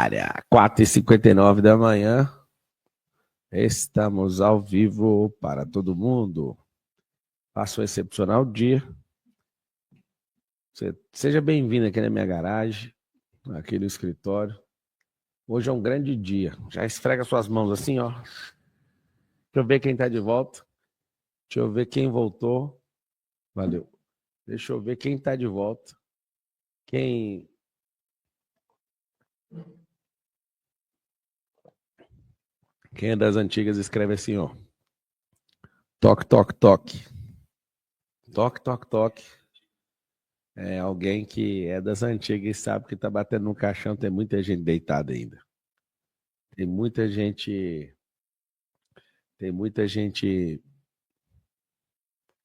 área, 4h59 da manhã. Estamos ao vivo para todo mundo. Faça um excepcional dia. Seja bem-vindo aqui na minha garagem, aqui no escritório. Hoje é um grande dia. Já esfrega suas mãos assim, ó. Deixa eu ver quem está de volta. Deixa eu ver quem voltou. Valeu. Deixa eu ver quem está de volta. Quem é das antigas escreve assim, ó. Toque, toque, toque. Toque, toque, toque. É alguém que é das antigas e sabe que tá batendo no caixão, tem muita gente deitada ainda. Tem muita gente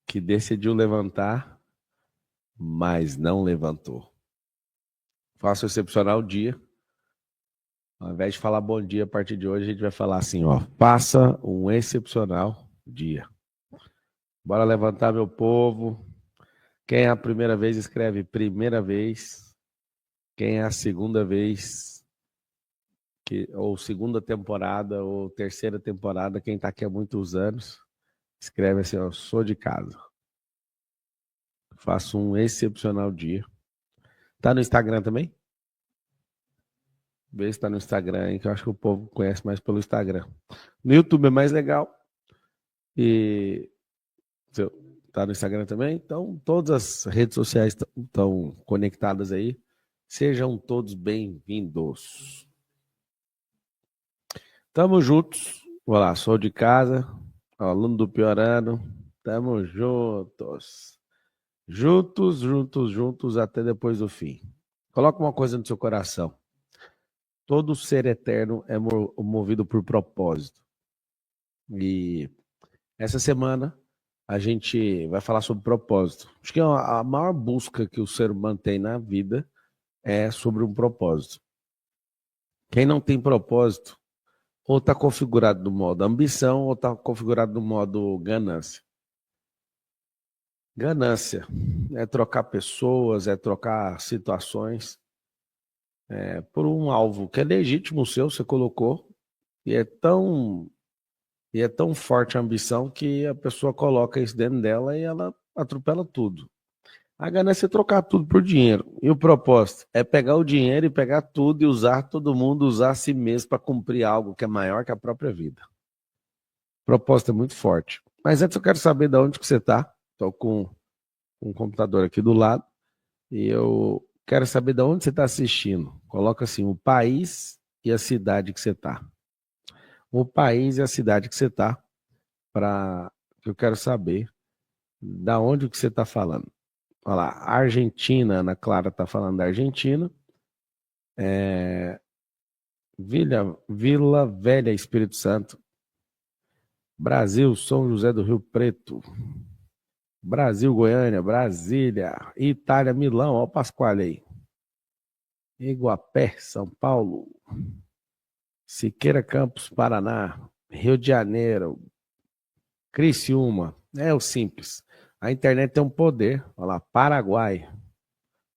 que decidiu levantar, mas não levantou. Faça um excepcional dia. Ao invés de falar bom dia a partir de hoje, a gente vai falar assim, ó. Faça um excepcional dia. Bora levantar, meu povo. Quem é a primeira vez, escreve primeira vez. Quem é a segunda vez, ou segunda temporada, ou terceira temporada, quem tá aqui há muitos anos, escreve assim, ó, sou de casa. Faço um excepcional dia. Tá no Instagram também? Vê se tá no Instagram, hein, que eu acho que o povo conhece mais pelo Instagram. No YouTube é mais legal. E tá no Instagram também? Então, todas as redes sociais estão conectadas aí. Sejam todos bem-vindos. Tamo juntos. Vou lá, sou de casa, aluno do Piorano. Tamo juntos. Juntos, juntos, juntos até depois do fim. Coloca uma coisa no seu coração. Todo ser eterno é movido por propósito. E essa semana a gente vai falar sobre propósito. Acho que a maior busca que o ser humano tem na vida é sobre um propósito. Quem não tem propósito, ou está configurado no modo ambição, ou está configurado no modo ganância. Ganância é trocar pessoas, é trocar situações por um alvo que é legítimo seu, você colocou, e é tão forte a ambição que a pessoa coloca isso dentro dela e ela atropela tudo. A ganância é trocar tudo por dinheiro. E o propósito é pegar o dinheiro e pegar tudo e usar todo mundo, usar a si mesmo para cumprir algo que é maior que a própria vida. O propósito é muito forte. Mas antes eu quero saber de onde que você está. Estou com um computador aqui do lado e eu quero saber de onde você está assistindo. Coloca assim, o país e a cidade que você está. O país e a cidade que você está, para que eu quero saber da onde que você está falando. Olha lá, Argentina, Ana Clara está falando da Argentina. Vila Velha, Espírito Santo. Brasil, São José do Rio Preto. Brasil, Goiânia, Brasília. Itália, Milão. Olha o Pasquale aí. Iguapé, São Paulo. Siqueira Campos, Paraná. Rio de Janeiro. Criciúma. É o simples. A internet tem um poder. Olha lá, Paraguai.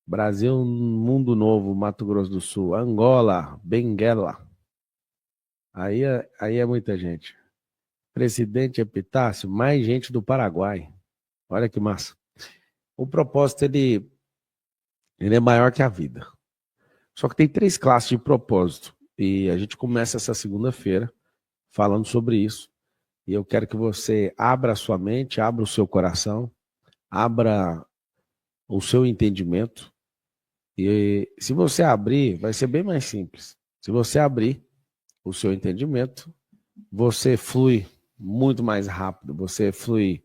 Brasil, Mundo Novo, Mato Grosso do Sul. Angola, Benguela. Aí é muita gente. Presidente Epitácio, mais gente do Paraguai. Olha que massa. O propósito, ele é maior que a vida. Só que tem 3 classes de propósito. E a gente começa essa segunda-feira falando sobre isso. E eu quero que você abra a sua mente, abra o seu coração, abra o seu entendimento. E se você abrir, vai ser bem mais simples. Se você abrir o seu entendimento, você flui muito mais rápido, você flui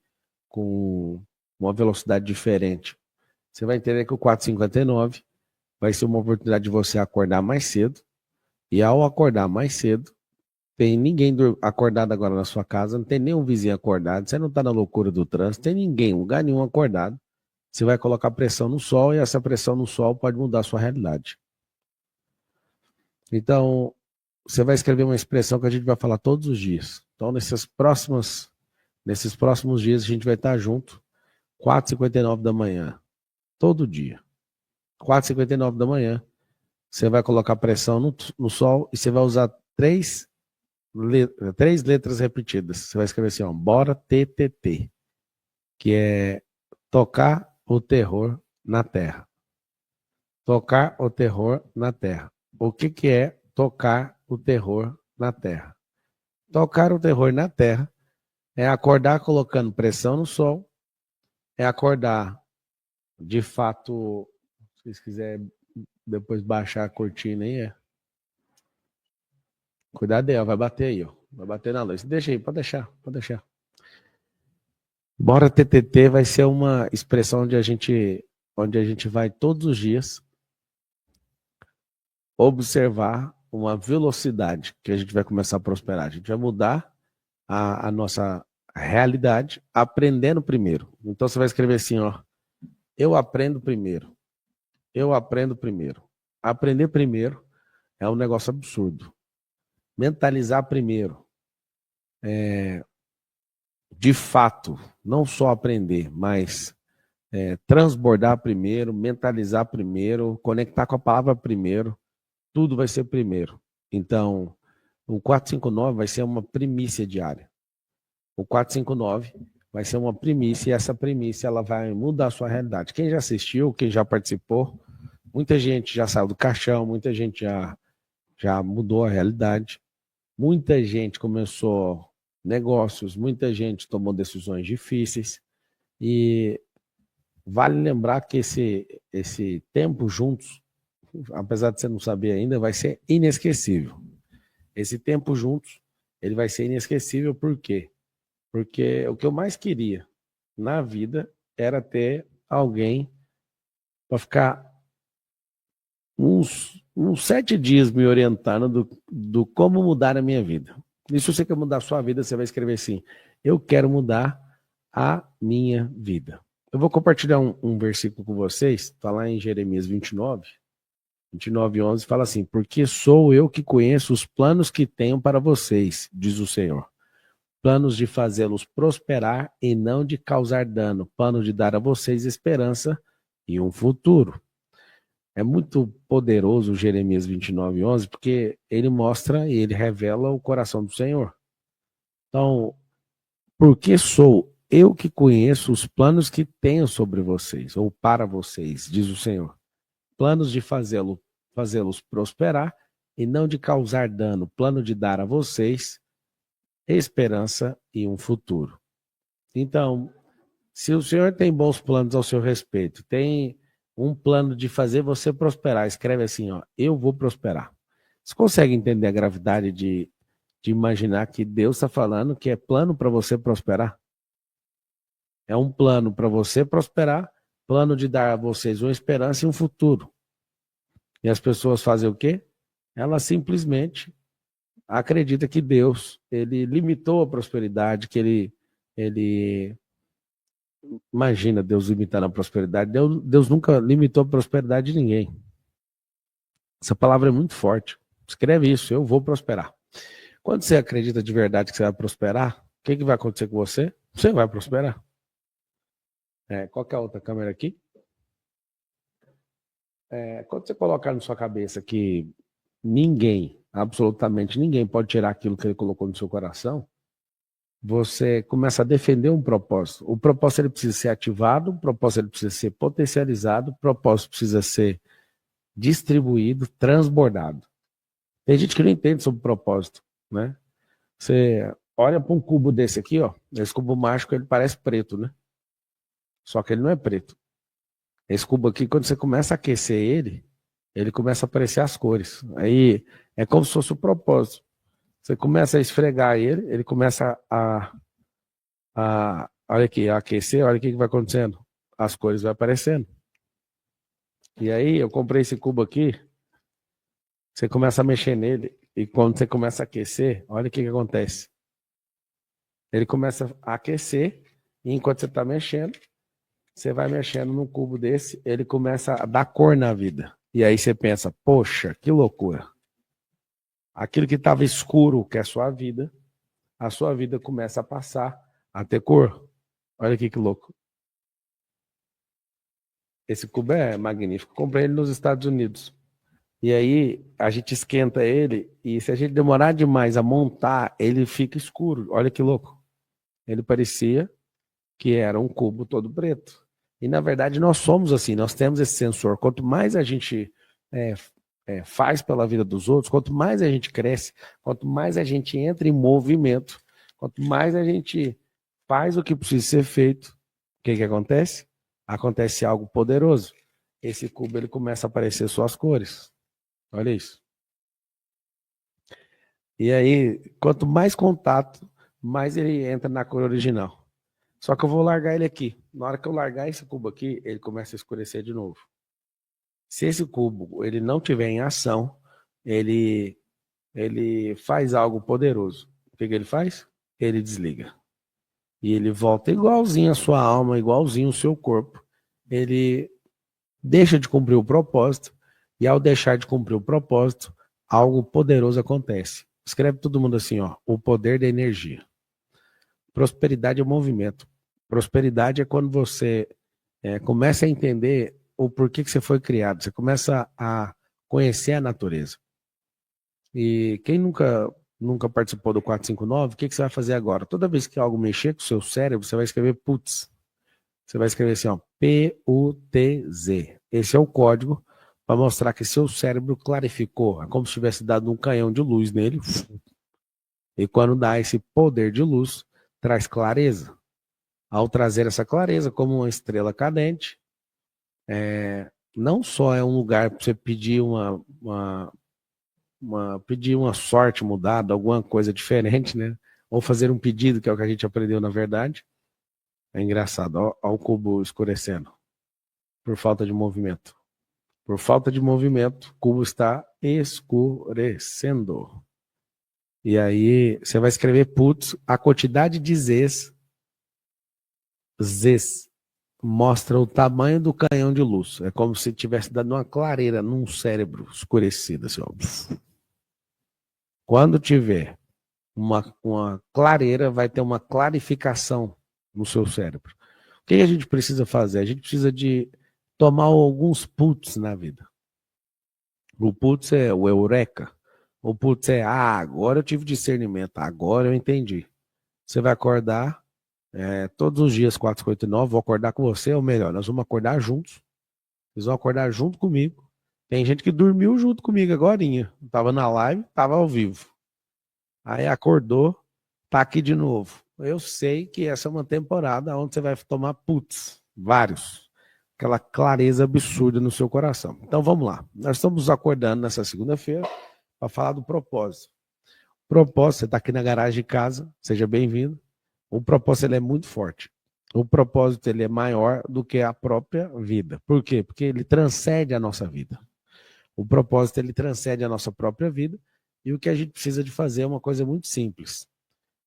com uma velocidade diferente. Você vai entender que o 4h59 vai ser uma oportunidade de você acordar mais cedo, e ao acordar mais cedo, tem ninguém acordado agora na sua casa, não tem nenhum vizinho acordado, você não está na loucura do trânsito, tem ninguém, lugar nenhum acordado. Você vai colocar pressão no sol e essa pressão no sol pode mudar a sua realidade. Então, você vai escrever uma expressão que a gente vai falar todos os dias. Então, nesses próximos dias, a gente vai estar junto, 4h59 da manhã, todo dia. 4h59 da manhã, você vai colocar pressão no Sol e você vai usar três letras repetidas. Você vai escrever assim, ó, bora TTT, que é tocar o terror na Terra. Tocar o terror na Terra. O que é tocar o terror na Terra? Tocar o terror na Terra é acordar colocando pressão no Sol, é acordar, de fato, se vocês quiserem depois baixar a cortina aí, cuidado aí, ó, vai bater aí, ó, vai bater na luz. Deixa aí, pode deixar, pode deixar. Bora TTT vai ser uma expressão onde a gente vai todos os dias observar uma velocidade que a gente vai começar a prosperar. A gente vai mudar a nossa realidade aprendendo primeiro. Então você vai escrever assim, ó, eu aprendo primeiro. Eu aprendo primeiro. Aprender primeiro é um negócio absurdo. Mentalizar primeiro. De fato, não só aprender, mas transbordar primeiro, mentalizar primeiro, conectar com a palavra primeiro. Tudo vai ser primeiro. Então, o 459 vai ser uma primícia diária. O 459 vai ser uma primícia e essa primícia ela vai mudar a sua realidade. Quem já assistiu, quem já participou, muita gente já saiu do caixão, muita gente já mudou a realidade, muita gente começou negócios, muita gente tomou decisões difíceis e vale lembrar que esse tempo juntos, apesar de você não saber ainda, vai ser inesquecível. Esse tempo juntos, ele vai ser inesquecível por quê? Porque o que eu mais queria na vida era ter alguém para ficar uns 7 dias me orientando do como mudar a minha vida. E se você quer mudar a sua vida, você vai escrever assim, eu quero mudar a minha vida. Eu vou compartilhar um versículo com vocês, está lá em Jeremias 29, 11, fala assim, porque sou eu que conheço os planos que tenho para vocês, diz o Senhor. Planos de fazê-los prosperar e não de causar dano, plano de dar a vocês esperança e um futuro. É muito poderoso Jeremias 29, 11, porque ele mostra e ele revela o coração do Senhor. Então, porque sou eu que conheço os planos que tenho sobre vocês, ou para vocês, diz o Senhor. Planos de fazê-los prosperar e não de causar dano, plano de dar a vocês esperança e um futuro. Então, se o Senhor tem bons planos ao seu respeito, tem um plano de fazer você prosperar, escreve assim, ó, eu vou prosperar. Você consegue entender a gravidade de imaginar que Deus está falando que é plano para você prosperar? É um plano para você prosperar, plano de dar a vocês uma esperança e um futuro. E as pessoas fazem o quê? Elas simplesmente acreditam que Deus, ele limitou a prosperidade, que ele imagina Deus limitando a prosperidade. Deus nunca limitou a prosperidade de ninguém. Essa palavra é muito forte. Escreve isso, eu vou prosperar. Quando você acredita de verdade que você vai prosperar, o que vai acontecer com você? Você vai prosperar. Qual que é a outra câmera aqui? Quando você colocar na sua cabeça que ninguém, absolutamente ninguém pode tirar aquilo que ele colocou no seu coração, você começa a defender um propósito. O propósito ele precisa ser ativado, o propósito ele precisa ser potencializado, o propósito precisa ser distribuído, transbordado. Tem gente que não entende sobre propósito, né? Você olha para um cubo desse aqui, ó, esse cubo mágico ele parece preto, né? Só que ele não é preto. Esse cubo aqui, quando você começa a aquecer ele começa a aparecer as cores. Aí é como se fosse o propósito. Você começa a esfregar ele começa olha aqui, a aquecer, olha o que vai acontecendo. As cores vão aparecendo. E aí eu comprei esse cubo aqui, você começa a mexer nele, e quando você começa a aquecer, olha o que acontece. Ele começa a aquecer, e enquanto você está mexendo, você vai mexendo num cubo desse, ele começa a dar cor na vida. E aí você pensa, poxa, que loucura. Aquilo que estava escuro, que é a sua vida começa a passar a ter cor. Olha aqui que louco. Esse cubo é magnífico. Comprei ele nos Estados Unidos. E aí a gente esquenta ele e se a gente demorar demais a montar, ele fica escuro. Olha que louco. Ele parecia que era um cubo todo preto. E na verdade nós somos assim, nós temos esse sensor. Quanto mais a gente é, faz pela vida dos outros, quanto mais a gente cresce, quanto mais a gente entra em movimento, quanto mais a gente faz o que precisa ser feito, o que acontece? Acontece algo poderoso. Esse cubo ele começa a aparecer suas cores. Olha isso. E aí, quanto mais contato, mais ele entra na cor original. Só que eu vou largar ele aqui. Na hora que eu largar esse cubo aqui, ele começa a escurecer de novo. Se esse cubo ele não tiver em ação, ele faz algo poderoso. O que ele faz? Ele desliga. E ele volta igualzinho a sua alma, igualzinho o seu corpo. Ele deixa de cumprir o propósito. E ao deixar de cumprir o propósito, algo poderoso acontece. Escreve todo mundo assim, ó, o poder da energia. Prosperidade é movimento. Prosperidade é quando você começa a entender o porquê que você foi criado. Você começa a conhecer a natureza. E quem nunca participou do 459, o que você vai fazer agora? Toda vez que algo mexer com o seu cérebro, você vai escrever putz. Você vai escrever assim, ó, P-U-T-Z. Esse é o código para mostrar que seu cérebro clarificou. É como se tivesse dado um canhão de luz nele. E quando dá esse poder de luz, traz clareza. Ao trazer essa clareza como uma estrela cadente, não só é um lugar para você pedir pedir uma sorte mudada, alguma coisa diferente, né? Ou fazer um pedido, que é o que a gente aprendeu na verdade. É engraçado, ó o cubo escurecendo, por falta de movimento. Por falta de movimento, o cubo está escurecendo. E aí você vai escrever putz, a quantidade de Zs mostra o tamanho do canhão de luz. É como se tivesse dado uma clareira num cérebro escurecido. Assim, ó. Quando tiver uma clareira, vai ter uma clarificação no seu cérebro. O que a gente precisa fazer? A gente precisa de tomar alguns putz na vida. O putz é o eureka. O putz é, agora eu tive discernimento, agora eu entendi. Você vai acordar todos os dias, 4, 5, 8 e 9, vou acordar com você, ou melhor, nós vamos acordar juntos. Vocês vão acordar junto comigo. Tem gente que dormiu junto comigo agorinha. Tava na live, tava ao vivo. Aí acordou, tá aqui de novo. Eu sei que essa é uma temporada onde você vai tomar putz, vários. Aquela clareza absurda no seu coração. Então vamos lá. Nós estamos acordando nessa segunda-feira para falar do propósito. Propósito, você está aqui na garagem de casa, seja bem-vindo. O propósito ele é muito forte. O propósito ele é maior do que a própria vida. Por quê? Porque ele transcende a nossa vida. O propósito ele transcende a nossa própria vida e o que a gente precisa de fazer é uma coisa muito simples.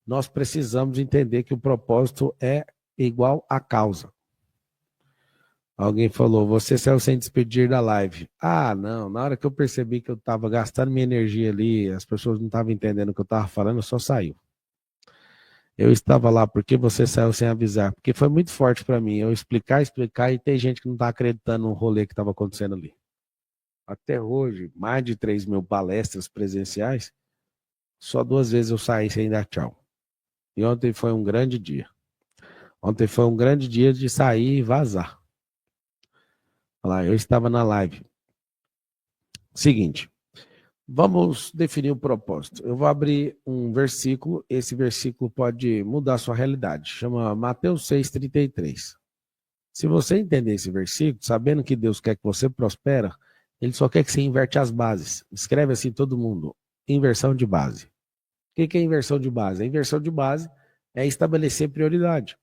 Nós precisamos entender que o propósito é igual à causa. Alguém falou, você saiu sem despedir da live. Ah, não, na hora que eu percebi que eu estava gastando minha energia ali, as pessoas não estavam entendendo o que eu estava falando, eu só saiu. Eu estava lá porque você saiu sem avisar, porque foi muito forte para mim, eu explicar e tem gente que não está acreditando no rolê que estava acontecendo ali. Até hoje, mais de 3.000 palestras presenciais, só 2 vezes eu saí sem dar tchau. E ontem foi um grande dia. Ontem foi um grande dia de sair e vazar. Olha lá, eu estava na live. Seguinte, vamos definir o propósito. Eu vou abrir um versículo, esse versículo pode mudar a sua realidade. Chama Mateus 6,33. Se você entender esse versículo, sabendo que Deus quer que você prospere, ele só quer que você inverte as bases. Escreve assim todo mundo, inversão de base. O que é inversão de base? A inversão de base é estabelecer prioridade.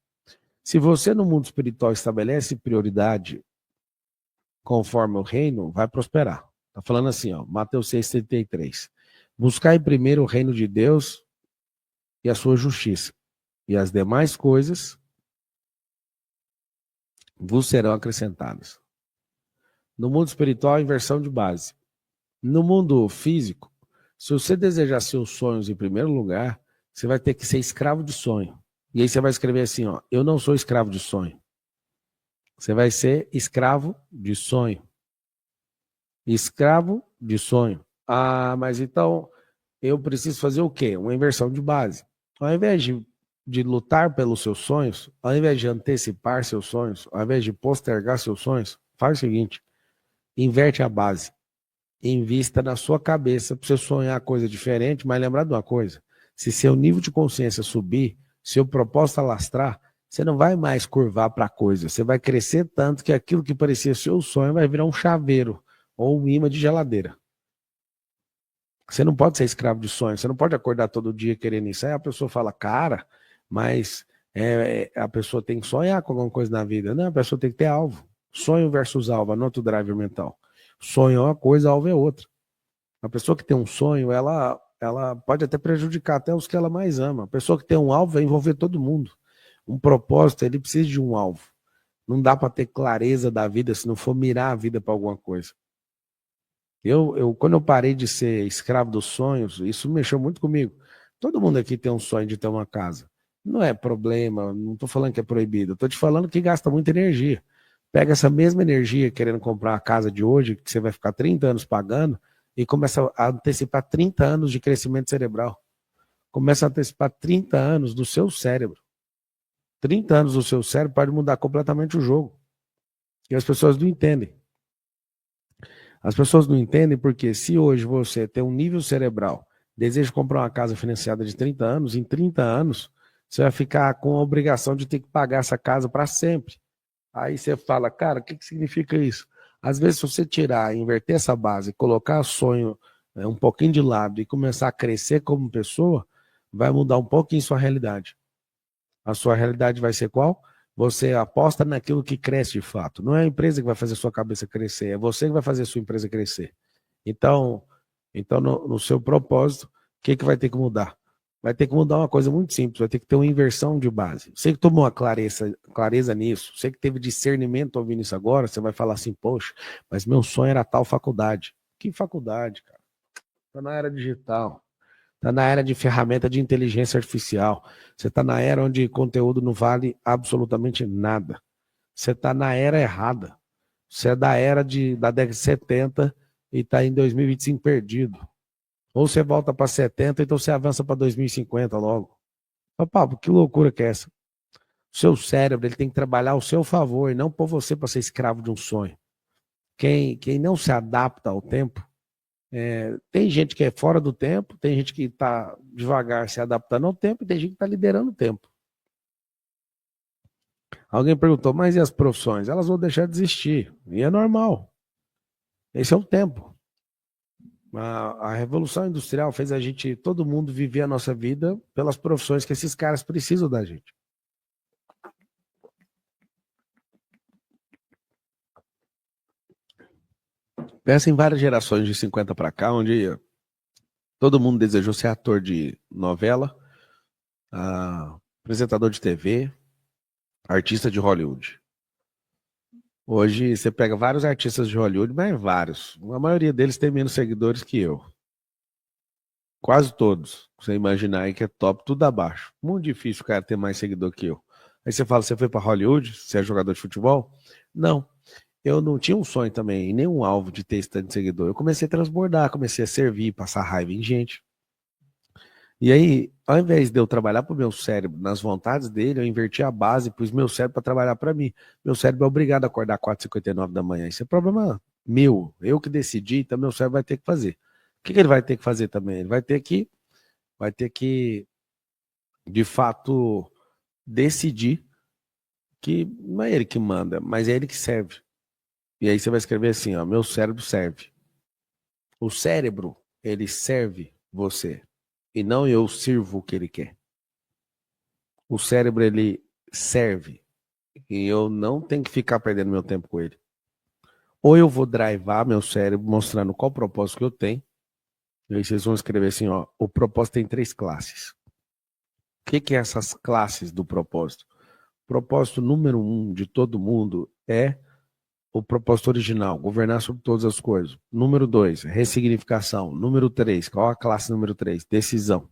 Se você no mundo espiritual estabelece prioridade conforme o reino, vai prosperar. Está falando assim, ó, Mateus 6,33. Buscai primeiro o reino de Deus e a sua justiça, e as demais coisas vos serão acrescentadas. No mundo espiritual, inversão de base. No mundo físico, se você desejar seus sonhos em primeiro lugar, você vai ter que ser escravo de sonho. E aí você vai escrever assim, ó, eu não sou escravo de sonho. Você vai ser escravo de sonho. Escravo de sonho. Ah, mas então eu preciso fazer o quê? Uma inversão de base. Ao invés de lutar pelos seus sonhos, ao invés de antecipar seus sonhos, ao invés de postergar seus sonhos, faz o seguinte: inverte a base. Invista na sua cabeça para você sonhar coisa diferente, mas lembrar de uma coisa: se seu nível de consciência subir, seu propósito alastrar, você não vai mais curvar para coisa, você vai crescer tanto que aquilo que parecia seu sonho vai virar um chaveiro ou um imã de geladeira. Você não pode ser escravo de sonhos, você não pode acordar todo dia querendo isso. Aí a pessoa fala, cara, mas a pessoa tem que sonhar com alguma coisa na vida. Não, a pessoa tem que ter alvo. Sonho versus alvo, anota o driver mental. Sonho é uma coisa, alvo é outra. A pessoa que tem um sonho, ela pode até prejudicar até os que ela mais ama. A pessoa que tem um alvo vai envolver todo mundo. Um propósito, ele precisa de um alvo. Não dá para ter clareza da vida se não for mirar a vida para alguma coisa. Quando eu parei de ser escravo dos sonhos, isso mexeu muito comigo. Todo mundo aqui tem um sonho de ter uma casa. Não é problema, não estou falando que é proibido, estou te falando que gasta muita energia. Pega essa mesma energia querendo comprar a casa de hoje, que você vai ficar 30 anos pagando, e começa a antecipar 30 anos de crescimento cerebral. Começa a antecipar 30 anos do seu cérebro. 30 anos do seu cérebro pode mudar completamente o jogo. E as pessoas não entendem. As pessoas não entendem porque se hoje você tem um nível cerebral, deseja comprar uma casa financiada de 30 anos, em 30 anos você vai ficar com a obrigação de ter que pagar essa casa para sempre. Aí você fala, cara, o que significa isso? Às vezes, se você tirar, inverter essa base, colocar sonho um pouquinho de lado e começar a crescer como pessoa, vai mudar um pouquinho sua realidade. A sua realidade vai ser qual? Você aposta naquilo que cresce de fato. Não é a empresa que vai fazer sua cabeça crescer, é você que vai fazer a sua empresa crescer. Então no seu propósito, o que vai ter que mudar? Vai ter que mudar uma coisa muito simples, vai ter que ter uma inversão de base. Você que tomou uma clareza nisso, você que teve discernimento ouvindo isso agora, você vai falar assim, poxa, mas meu sonho era tal faculdade. Que faculdade, cara? Tá na era digital. Está na era de ferramenta de inteligência artificial. Você está na era onde conteúdo não vale absolutamente nada. Você está na era errada. Você é da era da década de 70 e está em 2025 perdido. Ou você volta para 70, então você avança para 2050 logo. Papo, que loucura que é essa? O seu cérebro ele tem que trabalhar ao seu favor e não por você para ser escravo de um sonho. Quem não se adapta ao tempo, tem gente que é fora do tempo, tem gente que está devagar se adaptando ao tempo e tem gente que está liderando o tempo. Alguém perguntou, mas e as profissões? Elas vão deixar de existir. E é normal. Esse é o tempo. A Revolução Industrial fez todo mundo viver a nossa vida pelas profissões que esses caras precisam da gente. Pensa em várias gerações de 50 para cá, onde todo mundo desejou ser ator de novela, apresentador de TV, artista de Hollywood. Hoje você pega vários artistas de Hollywood, mas vários. A maioria deles tem menos seguidores que eu. Quase todos. Você imaginar aí que é top, tudo abaixo. Muito difícil o cara ter mais seguidor que eu. Aí você fala, você foi para Hollywood? Você é jogador de futebol? Não. Eu não tinha um sonho também, nenhum alvo de ter esse tanto de seguidor. Eu comecei a transbordar, comecei a servir, passar raiva em gente. E aí, ao invés de eu trabalhar para o meu cérebro, nas vontades dele, eu inverti a base para o meu cérebro para trabalhar para mim. Meu cérebro é obrigado a acordar 4h59 da manhã. Isso é problema meu. Eu que decidi, então meu cérebro vai ter que fazer. O que ele vai ter que fazer também? Ele vai ter que, de fato, decidir que não é ele que manda, mas é ele que serve. E aí você vai escrever assim, ó, meu cérebro serve. O cérebro, ele serve você. E não eu sirvo o que ele quer. O cérebro, ele serve. E eu não tenho que ficar perdendo meu tempo com ele. Ou eu vou drivar meu cérebro mostrando qual propósito que eu tenho. E aí vocês vão escrever assim, ó, o propósito tem 3 classes. O que é essas classes do propósito? O propósito número 1 de todo mundo é o propósito original, governar sobre todas as coisas. Número 2, ressignificação. Número 3, qual a classe número 3? Decisão.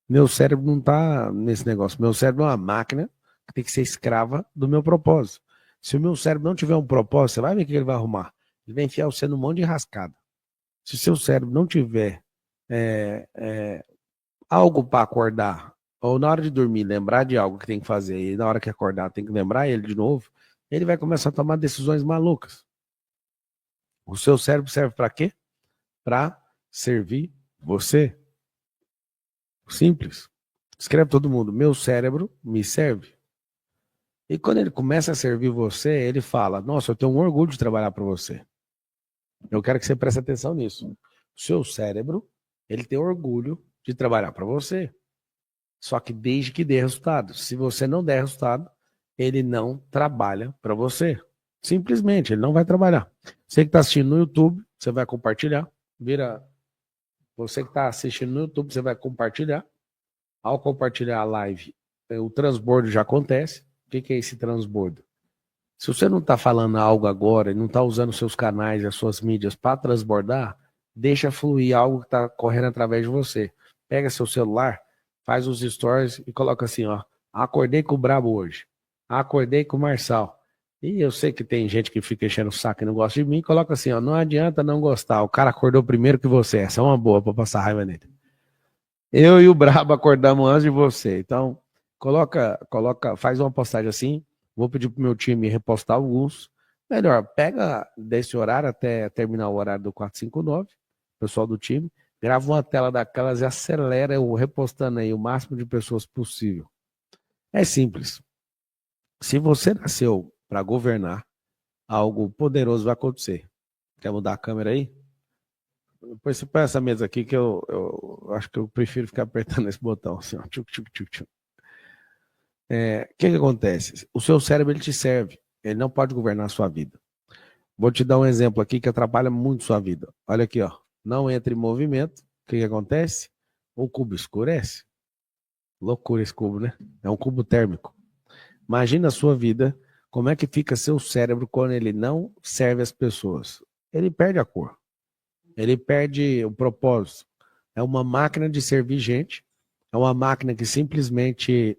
Meu cérebro não está nesse negócio. Meu cérebro é uma máquina que tem que ser escrava do meu propósito. Se o meu cérebro não tiver um propósito, você vai ver o que ele vai arrumar. Ele vai enfiar você num monte de rascada. Se o seu cérebro não tiver algo para acordar, ou na hora de dormir lembrar de algo que tem que fazer, e na hora que acordar tem que lembrar ele de novo, ele vai começar a tomar decisões malucas. O seu cérebro serve para quê? Para servir você. Simples. Escreve todo mundo, meu cérebro me serve. E quando ele começa a servir você, ele fala, nossa, eu tenho um orgulho de trabalhar para você. Eu quero que você preste atenção nisso. O seu cérebro, ele tem orgulho de trabalhar para você. Só que desde que dê resultado. Se você não der resultado, ele não trabalha para você. Simplesmente, ele não vai trabalhar. Você que está assistindo no YouTube, você vai compartilhar. Você que está assistindo no YouTube, você vai compartilhar. Ao compartilhar a live, o transbordo já acontece. O que é esse transbordo? Se você não está falando algo agora e não está usando seus canais e as suas mídias para transbordar, deixa fluir algo que está correndo através de você. Pega seu celular, faz os stories e coloca assim, ó. Acordei com o Brabo hoje. Acordei com o Marçal. E eu sei que tem gente que fica enchendo o saco e não gosta de mim, coloca assim, ó. Não adianta não gostar. O cara acordou primeiro que você. Essa é uma boa para passar raiva nele. Eu e o Brabo acordamos antes de você. Então, faz uma postagem assim. Vou pedir pro meu time repostar alguns. Melhor, pega desse horário até terminar o horário do 459, pessoal do time, grava uma tela daquelas e acelera o repostando aí o máximo de pessoas possível. É simples. Se você nasceu para governar, algo poderoso vai acontecer. Quer mudar a câmera aí? Depois você põe essa mesa aqui que eu acho que eu prefiro ficar apertando esse botão assim, ó. Tchuc, tchuc, tchuc, tchuc. O que acontece? O seu cérebro ele te serve. Ele não pode governar a sua vida. Vou te dar um exemplo aqui que atrapalha muito sua vida. Olha aqui, ó. Não entra em movimento. O que acontece? O cubo escurece. Loucura esse cubo, né? É um cubo térmico. Imagina a sua vida, como é que fica seu cérebro quando ele não serve as pessoas. Ele perde a cor. Ele perde o propósito. É uma máquina de servir gente. É uma máquina que simplesmente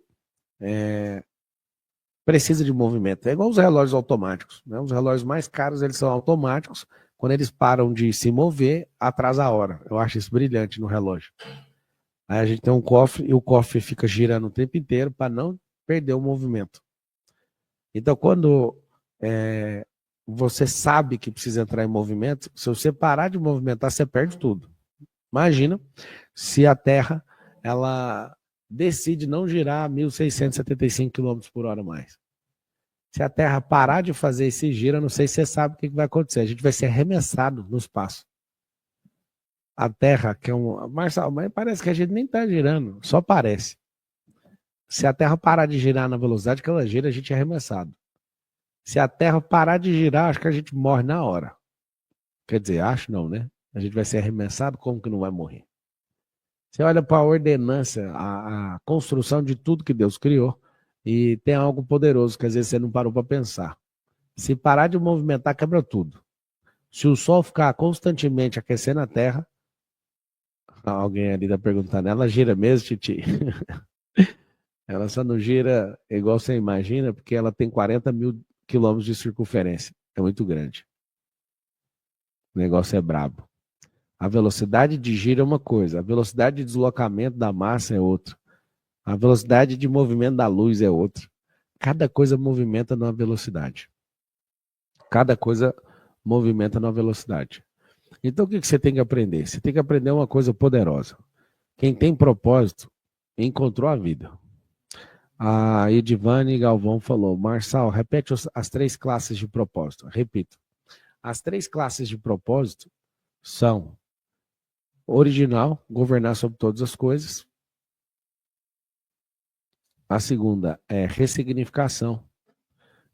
precisa de movimento. É igual os relógios automáticos. Né? Os relógios mais caros, eles são automáticos. Quando eles param de se mover, atrasa a hora. Eu acho isso brilhante no relógio. Aí a gente tem um cofre e o cofre fica girando o tempo inteiro para não perder o movimento. Então, quando você sabe que precisa entrar em movimento, se você parar de movimentar, você perde tudo. Imagina se a Terra ela decide não girar 1.675 km por hora mais. Se a Terra parar de fazer esse giro, eu não sei se você sabe o que vai acontecer. A gente vai ser arremessado no espaço. A Terra, que é um. Marcelo, mas parece que a gente nem está girando, só parece. Se a Terra parar de girar na velocidade que ela gira, a gente é arremessado. Se a Terra parar de girar, acho que a gente morre na hora. Quer dizer, acho não, né? A gente vai ser arremessado, como que não vai morrer? Você olha para a ordenância, a construção de tudo que Deus criou, e tem algo poderoso que às vezes você não parou para pensar. Se parar de movimentar, quebra tudo. Se o Sol ficar constantemente aquecendo a Terra, alguém ali está perguntando, ela gira mesmo, Titi? Ela só não gira igual você imagina, porque ela tem 40 mil quilômetros de circunferência. É muito grande. O negócio é brabo. A velocidade de giro é uma coisa, a velocidade de deslocamento da massa é outra. A velocidade de movimento da luz é outra. Cada coisa movimenta numa velocidade. Cada coisa movimenta numa velocidade. Então o que você tem que aprender? Você tem que aprender uma coisa poderosa. Quem tem propósito encontrou a vida. A Edivane Galvão falou, Marçal, repete as 3 classes de propósito. Repito. As 3 classes de propósito são original, governar sobre todas as coisas. A segunda é ressignificação.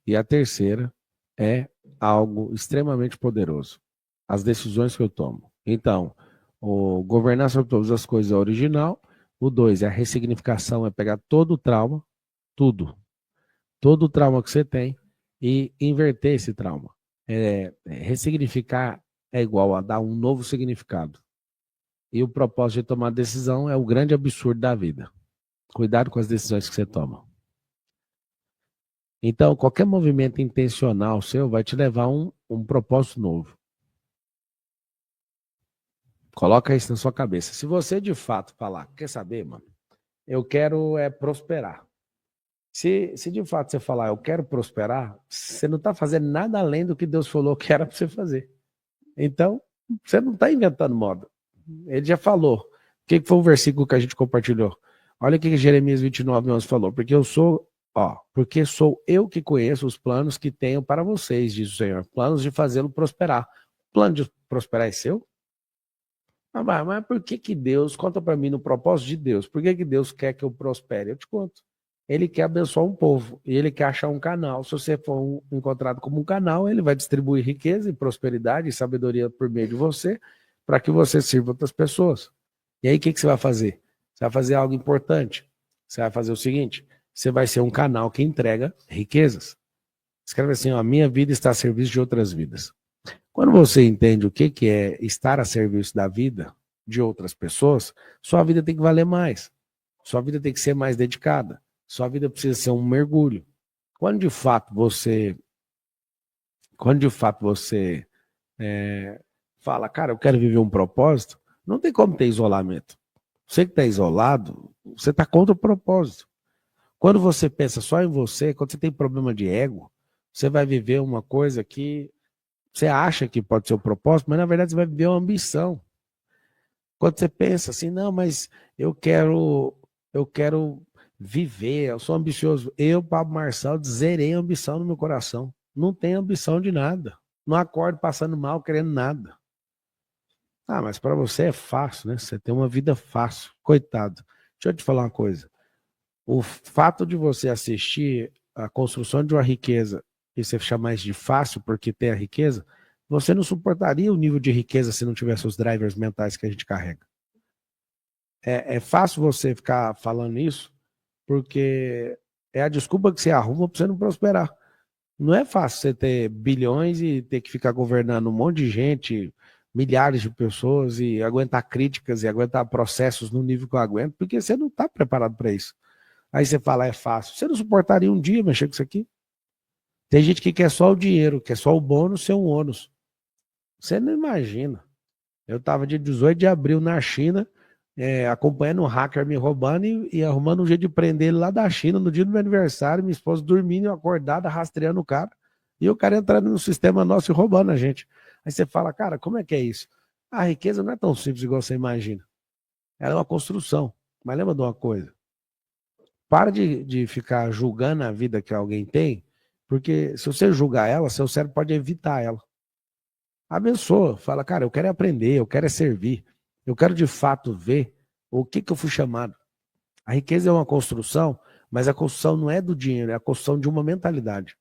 E a terceira é algo extremamente poderoso. As decisões que eu tomo. Então, o governar sobre todas as coisas é original. O 2 é a ressignificação, é pegar todo o trauma, tudo. Todo o trauma que você tem e inverter esse trauma. Ressignificar é igual a dar um novo significado. E o propósito de tomar decisão é o grande absurdo da vida. Cuidado com as decisões que você toma. Então, qualquer movimento intencional seu vai te levar a um propósito novo. Coloca isso na sua cabeça. Se você de fato falar, quer saber, mano? Eu quero prosperar. Se de fato você falar, eu quero prosperar, você não está fazendo nada além do que Deus falou que era para você fazer. Então, você não está inventando moda. Ele já falou. O que foi o versículo que a gente compartilhou? Olha o que Jeremias 29:11 falou. Porque sou eu que conheço os planos que tenho para vocês, diz o Senhor. Planos de fazê-lo prosperar. O plano de prosperar é seu? Mas por que Deus, conta para mim no propósito de Deus, por que Deus quer que eu prospere? Eu te conto. Ele quer abençoar um povo e ele quer achar um canal. Se você for encontrado como um canal, ele vai distribuir riqueza e prosperidade e sabedoria por meio de você para que você sirva outras pessoas. E aí o que você vai fazer? Você vai fazer algo importante. Você vai fazer o seguinte, você vai ser um canal que entrega riquezas. Escreve assim, ó, minha vida está a serviço de outras vidas. Quando você entende o que é estar a serviço da vida de outras pessoas, sua vida tem que valer mais. Sua vida tem que ser mais dedicada. Sua vida precisa ser um mergulho. Quando de fato você fala, cara, eu quero viver um propósito, não tem como ter isolamento. Você que está isolado, você está contra o propósito. Quando você pensa só em você, quando você tem problema de ego, você vai viver uma coisa que você acha que pode ser o propósito, mas na verdade você vai viver uma ambição. Quando você pensa assim, não, mas eu quero viver, eu sou ambicioso. Eu, Pablo Marçal, zerei a ambição no meu coração. Não tenho ambição de nada. Não acordo passando mal, querendo nada. Ah, mas para você é fácil, né? Você tem uma vida fácil. Coitado. Deixa eu te falar uma coisa. O fato de você assistir a construção de uma riqueza e você chamar isso de fácil porque tem a riqueza, você não suportaria o nível de riqueza se não tivesse os drivers mentais que a gente carrega. É fácil você ficar falando isso porque é a desculpa que você arruma para você não prosperar. Não é fácil você ter bilhões e ter que ficar governando um monte de gente, milhares de pessoas e aguentar críticas e aguentar processos no nível que eu aguento, porque você não está preparado para isso. Aí você fala, é fácil. Você não suportaria um dia mexer com isso aqui? Tem gente que quer só o dinheiro, quer só o bônus ser um ônus. Você não imagina. Eu estava dia 18 de abril na China, acompanhando um hacker me roubando e arrumando um jeito de prender ele lá da China no dia do meu aniversário, minha esposa dormindo e acordada, rastreando o cara. E o cara entrando no sistema nosso e roubando a gente. Aí você fala, cara, como é que é isso? A riqueza não é tão simples igual você imagina. Ela é uma construção. Mas lembra de uma coisa? Para de ficar julgando a vida que alguém tem, porque se você julgar ela, seu cérebro pode evitar ela. Abençoa, fala, cara, eu quero aprender, eu quero servir, eu quero de fato ver o que eu fui chamado. A riqueza é uma construção, mas a construção não é do dinheiro, é a construção de uma mentalidade.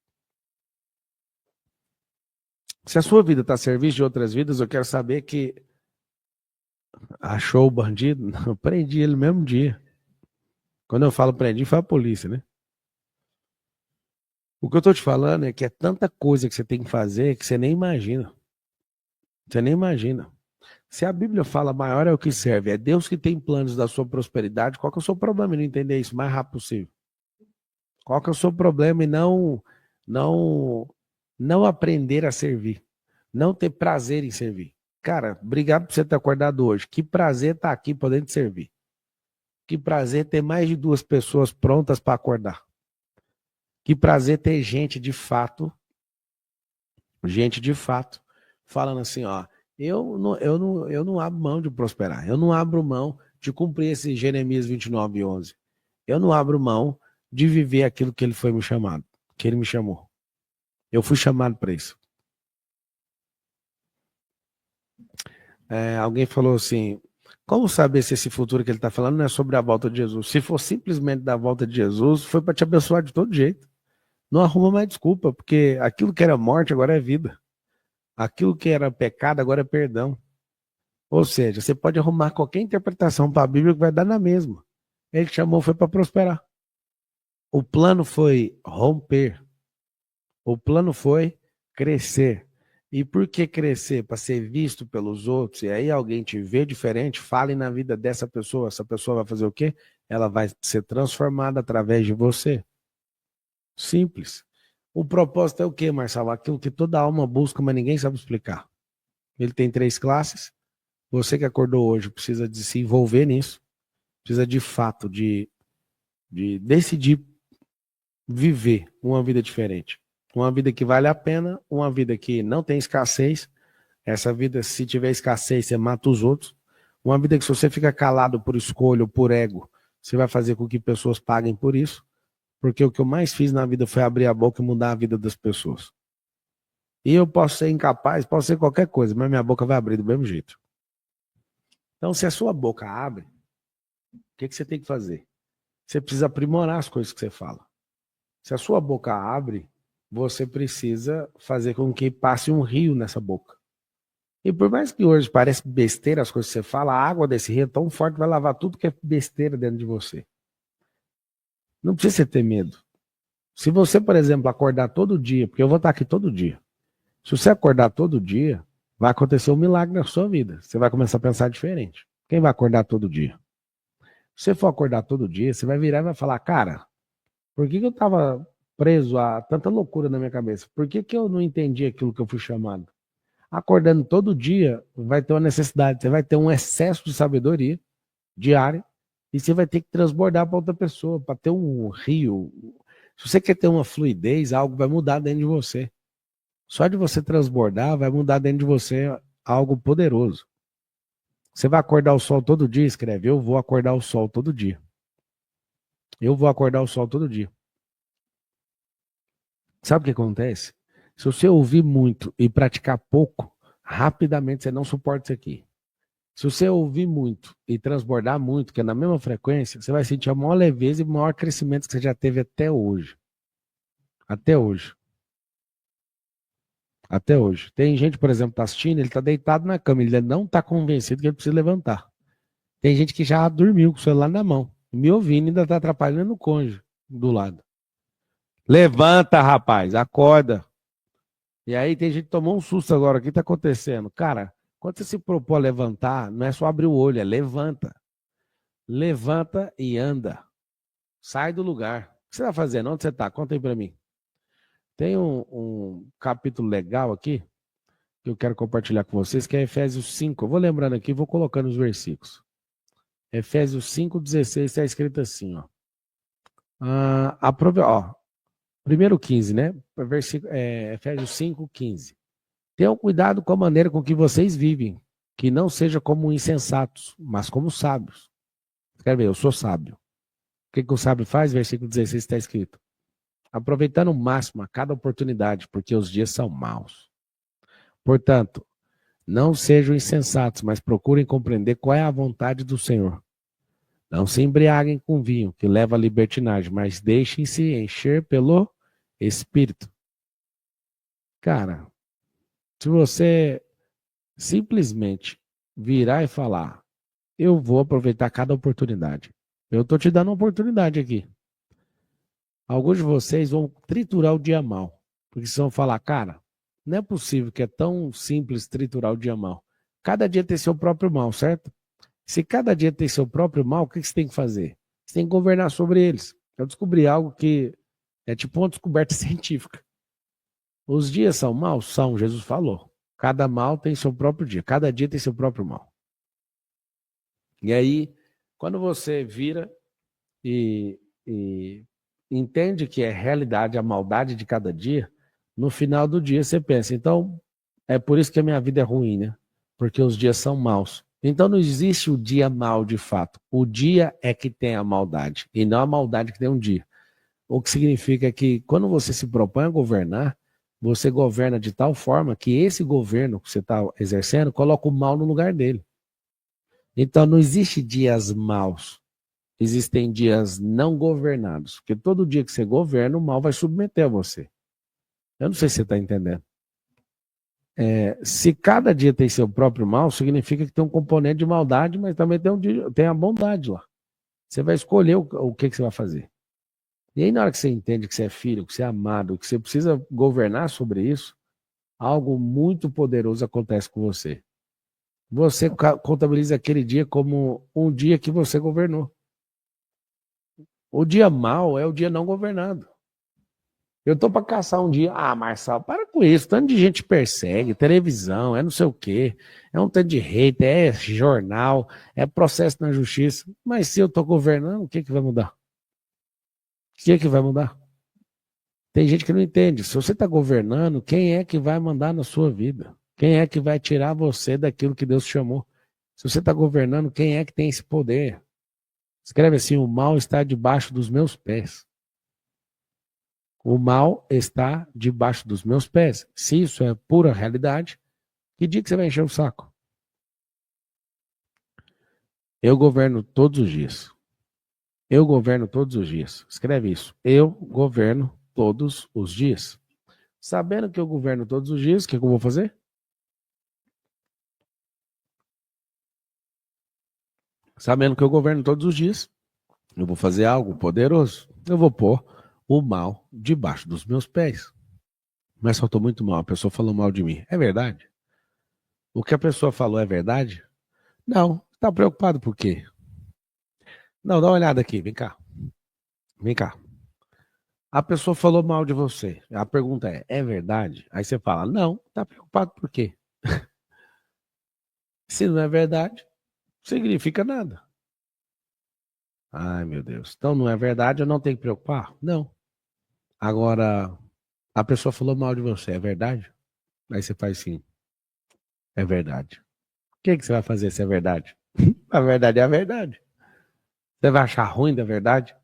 Se a sua vida está a serviço de outras vidas, eu quero saber que achou o bandido, eu prendi ele no mesmo dia. Quando eu falo prendi, foi a polícia, né? O que eu tô te falando é que é tanta coisa que você tem que fazer que você nem imagina. Você nem imagina. Se a Bíblia fala maior é o que serve, é Deus que tem planos da sua prosperidade, qual que é o seu problema em não entender isso o mais rápido possível? Qual que é o seu problema em não, não aprender a servir? Não ter prazer em servir? Cara, obrigado por você ter acordado hoje. Que prazer estar aqui podendo te servir. Que prazer ter mais de 2 pessoas prontas para acordar. Que prazer ter gente de fato, falando assim, ó, eu não abro mão de prosperar, eu não abro mão de cumprir esse Jeremias 29:11. Eu não abro mão de viver aquilo que ele foi me chamado, que ele me chamou. Eu fui chamado para isso. Alguém falou assim, como saber se esse futuro que ele está falando não é sobre a volta de Jesus? Se for simplesmente da volta de Jesus, foi para te abençoar de todo jeito. Não arruma mais desculpa, porque aquilo que era morte agora é vida. Aquilo que era pecado agora é perdão. Ou seja, você pode arrumar qualquer interpretação para a Bíblia que vai dar na mesma. Ele te chamou foi para prosperar. O plano foi romper. O plano foi crescer. E por que crescer? Para ser visto pelos outros. E aí alguém te vê diferente, fale na vida dessa pessoa. Essa pessoa vai fazer o quê? Ela vai ser transformada através de você. Simples. O propósito é o quê, Marcelo? Aquilo que toda alma busca, mas ninguém sabe explicar. Ele tem 3 classes. Você que acordou hoje precisa de se envolver nisso, precisa de fato de decidir viver uma vida diferente. Uma vida que vale a pena, uma vida que não tem escassez. Essa vida, se tiver escassez, você mata os outros. Uma vida que se você fica calado por escolha ou por ego, você vai fazer com que pessoas paguem por isso. Porque o que eu mais fiz na vida foi abrir a boca e mudar a vida das pessoas. E eu posso ser incapaz, posso ser qualquer coisa, mas minha boca vai abrir do mesmo jeito. Então, se a sua boca abre, o que você tem que fazer? Você precisa aprimorar as coisas que você fala. Se a sua boca abre, você precisa fazer com que passe um rio nessa boca. E por mais que hoje pareça besteira as coisas que você fala, a água desse rio é tão forte que vai lavar tudo que é besteira dentro de você. Não precisa você ter medo. Se você, por exemplo, acordar todo dia, porque eu vou estar aqui todo dia. Se você acordar todo dia, vai acontecer um milagre na sua vida. Você vai começar a pensar diferente. Quem vai acordar todo dia? Se você for acordar todo dia, você vai virar e vai falar, cara, por que eu estava preso a tanta loucura na minha cabeça? Por que eu não entendi aquilo que eu fui chamado? Acordando todo dia, vai ter uma necessidade, você vai ter um excesso de sabedoria diária e você vai ter que transbordar para outra pessoa, para ter um rio. Se você quer ter uma fluidez, algo vai mudar dentro de você. Só de você transbordar, vai mudar dentro de você algo poderoso. Você vai acordar o sol todo dia? Escreve, eu vou acordar o sol todo dia. Eu vou acordar o sol todo dia. Sabe o que acontece? Se você ouvir muito e praticar pouco, rapidamente você não suporta isso aqui. Se você ouvir muito e transbordar muito, que é na mesma frequência, você vai sentir a maior leveza e o maior crescimento que você já teve até hoje. Até hoje. Até hoje. Tem gente, por exemplo, que está assistindo, ele está deitado na cama, ele não está convencido que ele precisa levantar. Tem gente que já dormiu com o celular na mão, me ouvindo e ainda está atrapalhando o cônjuge do lado. Levanta, rapaz, acorda. E aí tem gente que tomou um susto agora, o que está acontecendo? Cara, quando você se propõe a levantar, não é só abrir o olho, é levanta. Levanta e anda. Sai do lugar. O que você está fazendo? Onde você está? Conta aí para mim. Tem um capítulo legal aqui, que eu quero compartilhar com vocês, que é Efésios 5. Eu vou lembrando aqui, vou colocando os versículos. Efésios 5:16 está escrito assim, ó. Primeiro 15, né? Efésios 5:15. Tenham cuidado com a maneira com que vocês vivem, que não seja como insensatos, mas como sábios. Quer ver? Eu sou sábio. O que o sábio faz? Versículo 16 está escrito. Aproveitando o máximo a cada oportunidade, porque os dias são maus. Portanto, não sejam insensatos, mas procurem compreender qual é a vontade do Senhor. Não se embriaguem com vinho, que leva à libertinagem, mas deixem-se encher pelo Espírito. Cara, se você simplesmente virar e falar, eu vou aproveitar cada oportunidade. Eu estou te dando uma oportunidade aqui. Alguns de vocês vão triturar o dia mal. Porque vocês vão falar, cara, não é possível que é tão simples triturar o dia mal. Cada dia tem seu próprio mal, certo? Se cada dia tem seu próprio mal, o que você tem que fazer? Você tem que governar sobre eles. Eu descobri algo que é tipo uma descoberta científica. Os dias são maus? São, Jesus falou. Cada mal tem seu próprio dia. Cada dia tem seu próprio mal. E aí, quando você vira e entende que é realidade a maldade de cada dia, no final do dia você pensa, então é por isso que a minha vida é ruim, né? Porque os dias são maus. Então não existe o dia mau de fato. O dia é que tem a maldade e não a maldade que tem um dia. O que significa que quando você se propõe a governar, você governa de tal forma que esse governo que você está exercendo coloca o mal no lugar dele. Então não existe dias maus. Existem dias não governados. Porque todo dia que você governa, o mal vai submeter a você. Eu não sei se você está entendendo. Se cada dia tem seu próprio mal, significa que tem um componente de maldade, mas também tem a bondade lá. Você vai escolher o que você vai fazer. E aí, na hora que você entende que você é filho, que você é amado, que você precisa governar sobre isso, algo muito poderoso acontece com você. Você contabiliza aquele dia como um dia que você governou. O dia mau é o dia não governado. Eu tô pra caçar um dia. Ah, Marçal, para com isso. Tanto de gente persegue, televisão, é não sei o quê. É um tanto de hater, é jornal, é processo na justiça. Mas se eu tô governando, o que que vai mudar? O que que vai mudar? Tem gente que não entende. Se você tá governando, quem é que vai mandar na sua vida? Quem é que vai tirar você daquilo que Deus te chamou? Se você tá governando, quem é que tem esse poder? Escreve assim: o mal está debaixo dos meus pés. O mal está debaixo dos meus pés. Se isso é pura realidade, que dia que você vai encher o saco? Eu governo todos os dias. Eu governo todos os dias. Escreve isso. Eu governo todos os dias. Sabendo que eu governo todos os dias, o que eu vou fazer? Sabendo que eu governo todos os dias, eu vou fazer algo poderoso. Eu vou pôr o mal debaixo dos meus pés. Mas só estou muito mal. A pessoa falou mal de mim. É verdade? O que a pessoa falou é verdade? Não. Está preocupado por quê? Não, dá uma olhada aqui. Vem cá. Vem cá. A pessoa falou mal de você. A pergunta é verdade? Aí você fala, não. Está preocupado por quê? Se não é verdade, significa nada. Ai, meu Deus. Então não é verdade, eu não tenho que preocupar? Não. Agora, a pessoa falou mal de você, é verdade? Aí você faz assim, é verdade. O que que você vai fazer se é verdade? A verdade é a verdade. Você vai achar ruim da verdade?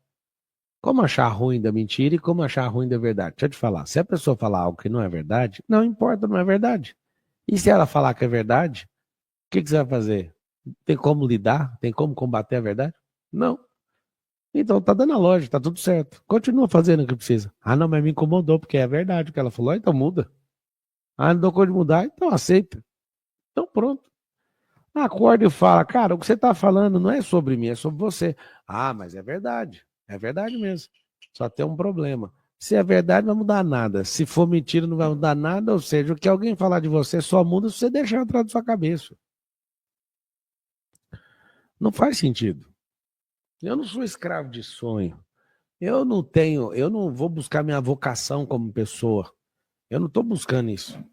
Como achar ruim da mentira e como achar ruim da verdade? Deixa eu te falar, se a pessoa falar algo que não é verdade, não importa, não é verdade. E se ela falar que é verdade, o que que você vai fazer? Tem como lidar? Tem como combater a verdade? Não. Então tá dando a lógica, tá tudo certo. Continua fazendo o que precisa. Ah, não, mas me incomodou, porque é verdade o que ela falou. Ah, então muda. Ah, não deu conta de mudar, então aceita. Então pronto. Acorda e fala, cara, o que você tá falando não é sobre mim, é sobre você. Ah, mas é verdade. É verdade mesmo. Só tem um problema. Se é verdade, não vai mudar nada. Se for mentira, não vai mudar nada. Ou seja, o que alguém falar de você só muda se você deixar atrás da sua cabeça. Não faz sentido. Eu não sou escravo de sonho. Eu não vou buscar minha vocação como pessoa. Eu não estou buscando isso.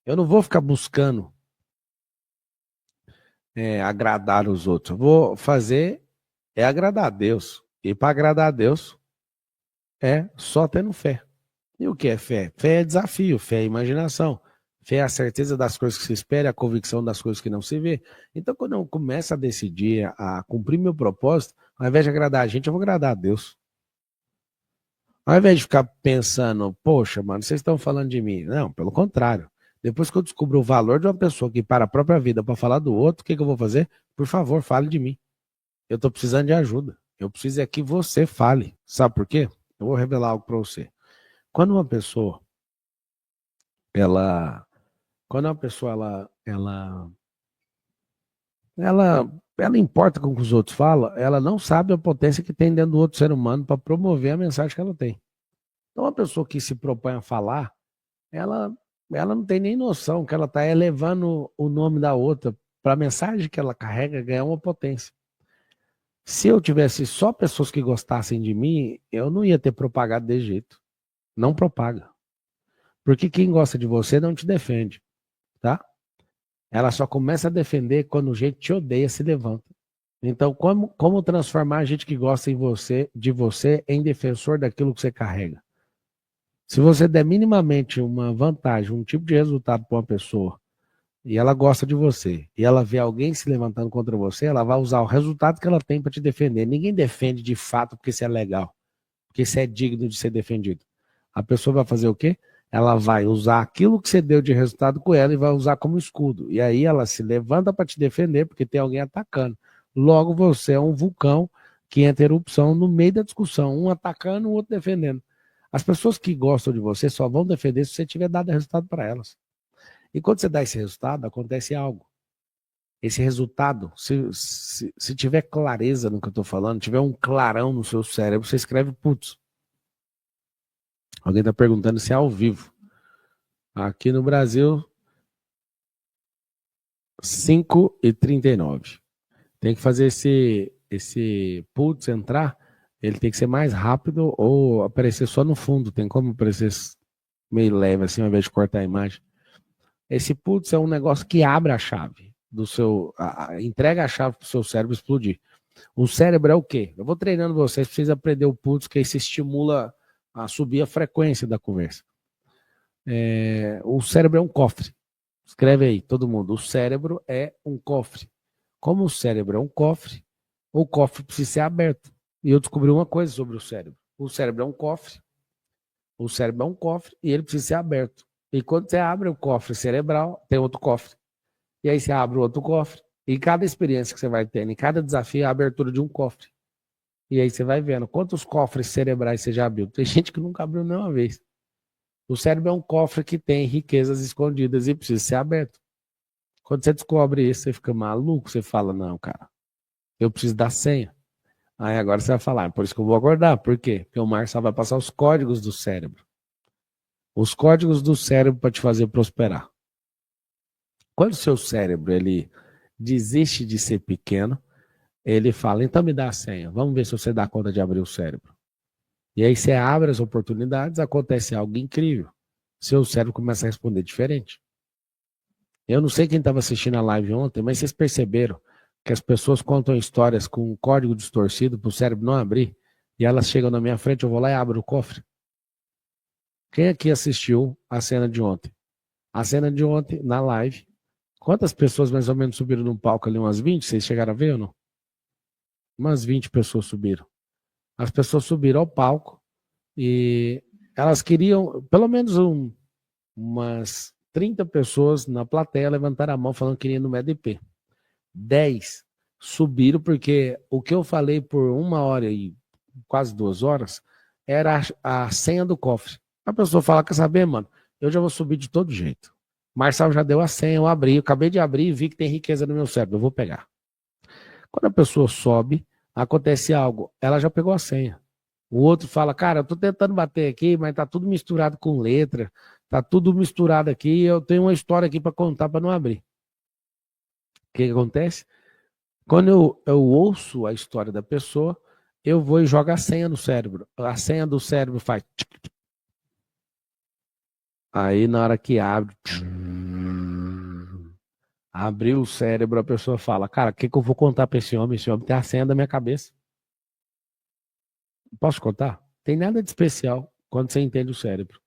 Eu não vou ficar buscando agradar os outros. Eu vou fazer agradar a Deus. E para agradar a Deus é só tendo fé. E o que é fé? Fé é desafio, fé é imaginação. Fé é a certeza das coisas que se espera, a convicção das coisas que não se vê. Então, quando eu começo a decidir a cumprir meu propósito, ao invés de agradar a gente, eu vou agradar a Deus. Ao invés de ficar pensando, poxa, mano, vocês estão falando de mim. Não, pelo contrário. Depois que eu descubro o valor de uma pessoa que para a própria vida para falar do outro, o que, que eu vou fazer? Por favor, fale de mim. Eu estou precisando de ajuda. Eu preciso é que você fale. Sabe por quê? Eu vou revelar algo para você. Quando uma pessoa, ela, quando uma pessoa, ela importa com o que os outros falam, ela não sabe a potência que tem dentro do outro ser humano para promover a mensagem que ela tem. Então, uma pessoa que se propõe a falar, ela, ela não tem nem noção que ela está elevando o nome da outra para a mensagem que ela carrega ganhar uma potência. Se eu tivesse só pessoas que gostassem de mim, eu não ia ter propagado desse jeito. Não propaga. Porque quem gosta de você não te defende, tá? Ela só começa a defender quando o gente te odeia se levanta. Então, como transformar a gente que gosta de você em defensor daquilo que você carrega? Se você der minimamente uma vantagem, um tipo de resultado para uma pessoa, e ela gosta de você, e ela vê alguém se levantando contra você, ela vai usar o resultado que ela tem para te defender. Ninguém defende de fato porque você é legal, porque você é digno de ser defendido. A pessoa vai fazer o quê? Ela vai usar aquilo que você deu de resultado com ela e vai usar como escudo. E aí ela se levanta para te defender porque tem alguém atacando. Logo você é um vulcão que entra em erupção no meio da discussão, um atacando, o outro defendendo. As pessoas que gostam de você só vão defender se você tiver dado resultado para elas. E quando você dá esse resultado, acontece algo. Esse resultado, se tiver clareza no que eu estou falando, tiver um clarão no seu cérebro, você escreve, putz. Alguém está perguntando se é ao vivo. Aqui no Brasil, 5h39. Tem que fazer esse putz entrar Ele tem que ser mais rápido ou aparecer só no fundo. Tem como aparecer meio leve, assim, ao invés de cortar a imagem. Esse putz é um negócio que abre a chave do seu. Entrega a chave para o seu cérebro explodir. O cérebro é o quê? Eu vou treinando vocês, precisa aprender o putz, que isso estimula a subir a frequência da conversa. O cérebro é um cofre. Escreve aí, todo mundo. O cérebro é um cofre. Como o cérebro é um cofre, o cofre precisa ser aberto. E eu descobri uma coisa sobre o cérebro. O cérebro é um cofre. O cérebro é um cofre e ele precisa ser aberto. E quando você abre o cofre cerebral, tem outro cofre. E aí você abre outro cofre. E cada experiência que você vai tendo, em cada desafio, é a abertura de um cofre. E aí você vai vendo quantos cofres cerebrais você já abriu. Tem gente que nunca abriu nenhuma vez. O cérebro é um cofre que tem riquezas escondidas e precisa ser aberto. Quando você descobre isso, você fica maluco. Você fala, não, cara, eu preciso da senha. Aí agora você vai falar, por isso que eu vou acordar. Por quê? Porque o Marçal vai passar os códigos do cérebro. Os códigos do cérebro para te fazer prosperar. Quando o seu cérebro ele desiste de ser pequeno, ele fala, então me dá a senha. Vamos ver se você dá conta de abrir o cérebro. E aí você abre as oportunidades, acontece algo incrível. Seu cérebro começa a responder diferente. Eu não sei quem estava assistindo a live ontem, mas vocês perceberam que as pessoas contam histórias com um código distorcido para o cérebro não abrir, e elas chegam na minha frente, eu vou lá e abro o cofre. Quem aqui assistiu a cena de ontem? A cena de ontem, na live, quantas pessoas mais ou menos subiram no palco ali? Umas 20? Vocês chegaram a ver ou não? Umas 20 pessoas subiram. As pessoas subiram ao palco e elas queriam, pelo menos umas 30 pessoas na plateia levantaram a mão falando que queriam no MEDP. 10 subiram porque o que eu falei por 1 hora e quase 2 horas era a senha do cofre. A pessoa fala, quer saber, mano? Eu já vou subir de todo jeito. Marçal já deu a senha, eu abri, eu acabei de abrir e vi que tem riqueza no meu cérebro, eu vou pegar. Quando a pessoa sobe, acontece algo, ela já pegou a senha. O outro fala, cara, eu tô tentando bater aqui, mas tá tudo misturado com letra, tá tudo misturado aqui, eu tenho uma história aqui para contar para não abrir. O que acontece? Quando eu ouço a história da pessoa, eu vou e jogo a senha no cérebro. A senha do cérebro faz. Aí na hora que abre, abriu o cérebro, a pessoa fala, cara, o que eu vou contar para esse homem? Esse homem tem a senha da minha cabeça. Posso contar? Tem nada de especial quando você entende o cérebro.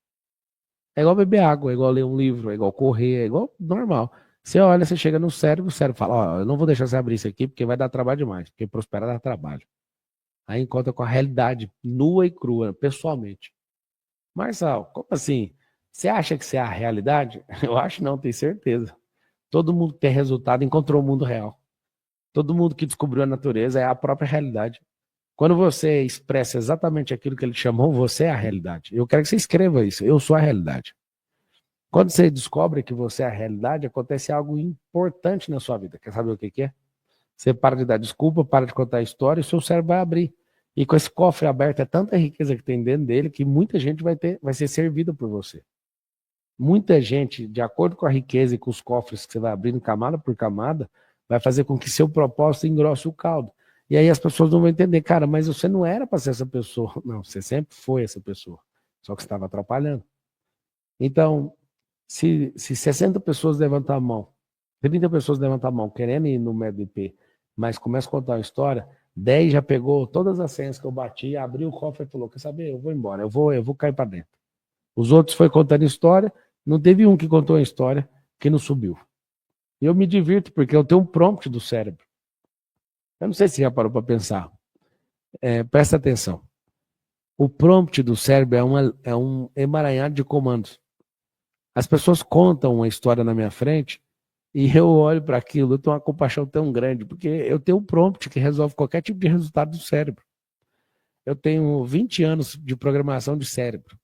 É igual beber água, é igual ler um livro, é igual correr, é igual normal. Você olha, você chega no cérebro, o cérebro fala, ó, eu não vou deixar você abrir isso aqui porque vai dar trabalho demais, porque prosperar dá trabalho. Aí encontra com a realidade nua e crua, pessoalmente. Marçal, como assim? Você acha que você é a realidade? Eu acho não, tenho certeza. Todo mundo que tem resultado encontrou o mundo real. Todo mundo que descobriu a natureza é a própria realidade. Quando você expressa exatamente aquilo que ele chamou, você é a realidade. Eu quero que você escreva isso. Eu sou a realidade. Quando você descobre que você é a realidade, acontece algo importante na sua vida. Quer saber o que é? Você para de dar desculpa, para de contar a história e o seu cérebro vai abrir. E com esse cofre aberto, é tanta riqueza que tem dentro dele que muita gente vai ser servida por você. Muita gente, de acordo com a riqueza e com os cofres que você vai abrindo camada por camada, vai fazer com que seu propósito engrosse o caldo. E aí as pessoas não vão entender, cara, mas você não era para ser essa pessoa. Não, você sempre foi essa pessoa. Só que você estava atrapalhando. Então, se 60 pessoas levantam a mão, 30 pessoas levantam a mão querendo ir no MEDP, mas começa a contar uma história, 10 já pegou todas as senhas que eu bati, abriu o cofre e falou, quer saber, eu vou embora, eu vou cair para dentro. Os outros foi contando história, não teve um que contou uma história que não subiu. E eu me divirto porque eu tenho um prompt do cérebro. Eu não sei se já parou para pensar. Presta atenção. O prompt do cérebro é um emaranhado de comandos. As pessoas contam uma história na minha frente e eu olho para aquilo, eu tenho uma compaixão tão grande, porque eu tenho um prompt que resolve qualquer tipo de resultado do cérebro. Eu tenho 20 anos de programação de cérebro.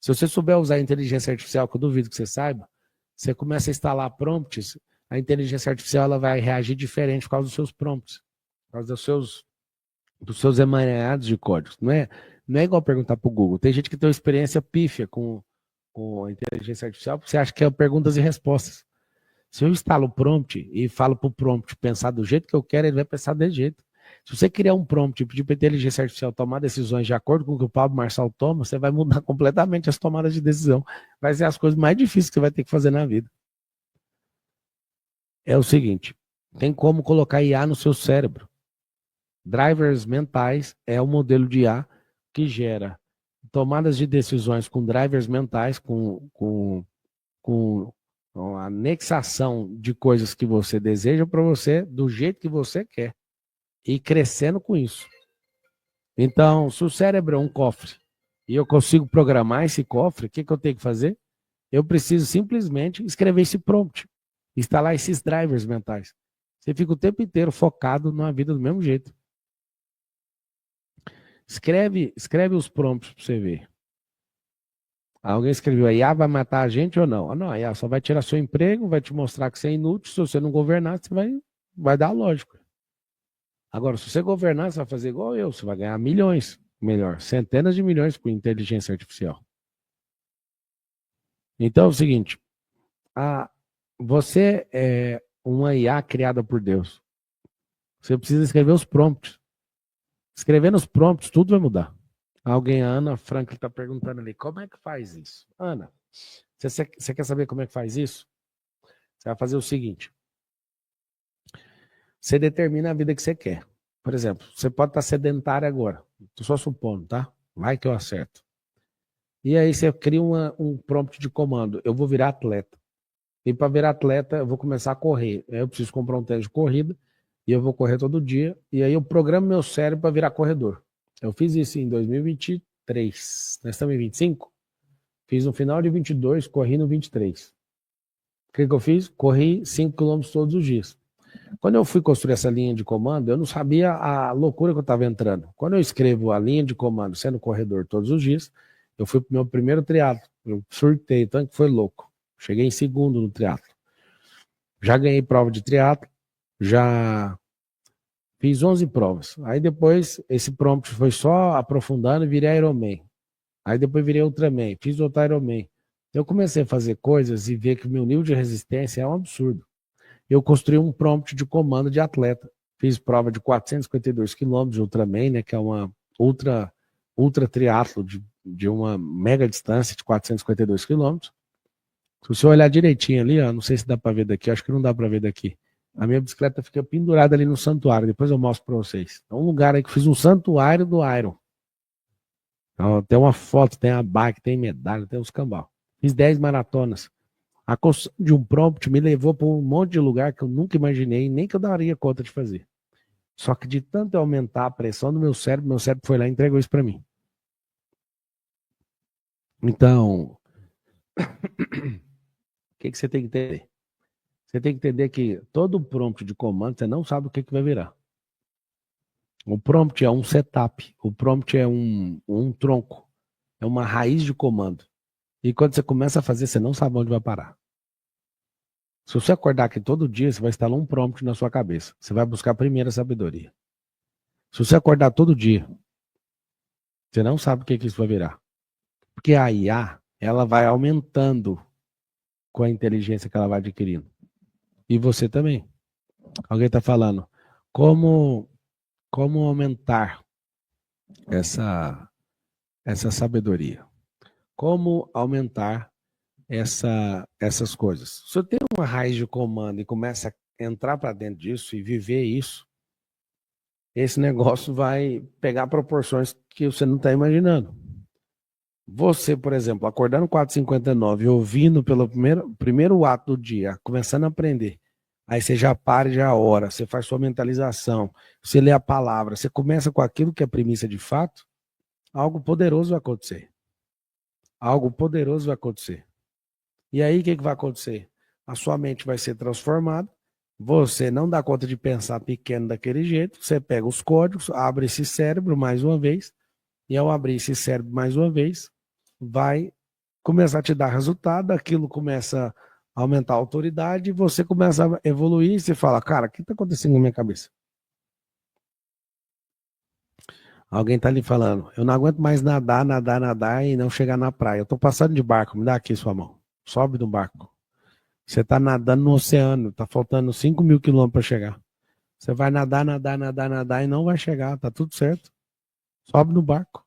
Se você souber usar a inteligência artificial, que eu duvido que você saiba, você começa a instalar prompts, a inteligência artificial ela vai reagir diferente por causa dos seus prompts, por causa dos seus emaranhados de códigos. Não é igual perguntar para o Google. Tem gente que tem uma experiência pífia com a inteligência artificial, porque você acha que é perguntas e respostas. Se eu instalo o prompt e falo para o prompt pensar do jeito que eu quero, ele vai pensar desse jeito. Se você criar um prompt e pedir para a inteligência artificial tomar decisões de acordo com o que o Pablo Marçal toma, você vai mudar completamente as tomadas de decisão. Vai ser as coisas mais difíceis que você vai ter que fazer na vida. É o seguinte, tem como colocar IA no seu cérebro. Drivers mentais é o modelo de IA que gera tomadas de decisões com drivers mentais, com a anexação de coisas que você deseja para você, do jeito que você quer. E crescendo com isso. Então, se o cérebro é um cofre e eu consigo programar esse cofre, o que eu tenho que fazer? Eu preciso simplesmente escrever esse prompt, instalar esses drivers mentais. Você fica o tempo inteiro focado na vida do mesmo jeito. Escreve os prompts para você ver. Alguém escreveu, a IA vai matar a gente ou não? Não, a IA só vai tirar seu emprego, vai te mostrar que você é inútil, se você não governar, você vai dar lógico. Agora, se você governar, você vai fazer igual eu, você vai ganhar milhões, melhor, centenas de milhões com inteligência artificial. Então é o seguinte, você é uma IA criada por Deus. Você precisa escrever os prompts. Escrevendo os prompts, tudo vai mudar. A Ana Franklin está perguntando ali, como é que faz isso? Ana, você quer saber como é que faz isso? Você vai fazer o seguinte, você determina a vida que você quer. Por exemplo, você pode estar sedentário agora. Estou só supondo, tá? Vai que eu acerto. E aí você cria um prompt de comando. Eu vou virar atleta. E para virar atleta, eu vou começar a correr. Aí eu preciso comprar um tênis de corrida. E eu vou correr todo dia. E aí eu programo meu cérebro para virar corredor. Eu fiz isso em 2023. Nós estamos em 25? Fiz no final de 22, corri no 23. O que eu fiz? Corri 5 km todos os dias. Quando eu fui construir essa linha de comando, eu não sabia a loucura que eu estava entrando. Quando eu escrevo a linha de comando sendo corredor todos os dias, eu fui para o meu primeiro triatlo. Eu surtei, tanto que foi louco. Cheguei em segundo no triatlo. Já ganhei prova de triatlo, já fiz 11 provas. Aí depois, esse prompt foi só aprofundando e virei Ironman. Aí depois virei Ultraman, fiz outro Ironman. Eu comecei a fazer coisas e ver que o meu nível de resistência é um absurdo. Eu construí um prompt de comando de atleta. Fiz prova de 452 quilômetros de Ultraman, né, que é uma ultra triatlo de uma mega distância de 452 quilômetros. Se você olhar direitinho ali, ó, não sei se dá para ver daqui, acho que não dá para ver daqui. A minha bicicleta fica pendurada ali no santuário, depois eu mostro para vocês. É um lugar aí que eu fiz um santuário do Iron. Então, tem uma foto, tem a bike, tem medalha, tem os cambal. Fiz 10 maratonas. A construção de um prompt me levou para um monte de lugar que eu nunca imaginei, nem que eu daria conta de fazer. Só que de tanto eu aumentar a pressão do meu cérebro foi lá e entregou isso para mim. Então, o que você tem que entender? Você tem que entender que todo prompt de comando, você não sabe o que vai virar. O prompt é um setup, o prompt é um tronco, é uma raiz de comando. E quando você começa a fazer, você não sabe onde vai parar. Se você acordar aqui todo dia, você vai instalar um prompt na sua cabeça. Você vai buscar a primeira sabedoria. Se você acordar todo dia, você não sabe o que isso vai virar. Porque a IA, ela vai aumentando com a inteligência que ela vai adquirindo. E você também. Alguém está falando, como aumentar essa sabedoria? Como aumentar essas coisas? Se eu tenho uma raiz de comando e começa a entrar para dentro disso e viver isso, esse negócio vai pegar proporções que você não está imaginando. Você, por exemplo, acordando 4h59, ouvindo pelo primeiro ato do dia, começando a aprender, aí você já para e já ora, você faz sua mentalização, você lê a palavra, você começa com aquilo que é premissa de fato, algo poderoso vai acontecer. Algo poderoso vai acontecer. E aí o que vai acontecer? A sua mente vai ser transformada, você não dá conta de pensar pequeno daquele jeito, você pega os códigos, abre esse cérebro mais uma vez, e ao abrir esse cérebro mais uma vez, vai começar a te dar resultado, aquilo começa a aumentar a autoridade, e você começa a evoluir, e você fala, cara, o que está acontecendo na minha cabeça? Alguém está ali falando, eu não aguento mais nadar e não chegar na praia. Eu estou passando de barco, me dá aqui sua mão. Sobe do barco. Você está nadando no oceano, está faltando 5.000 quilômetros para chegar. Você vai nadar, nadar, nadar, nadar e não vai chegar, tá tudo certo. Sobe no barco.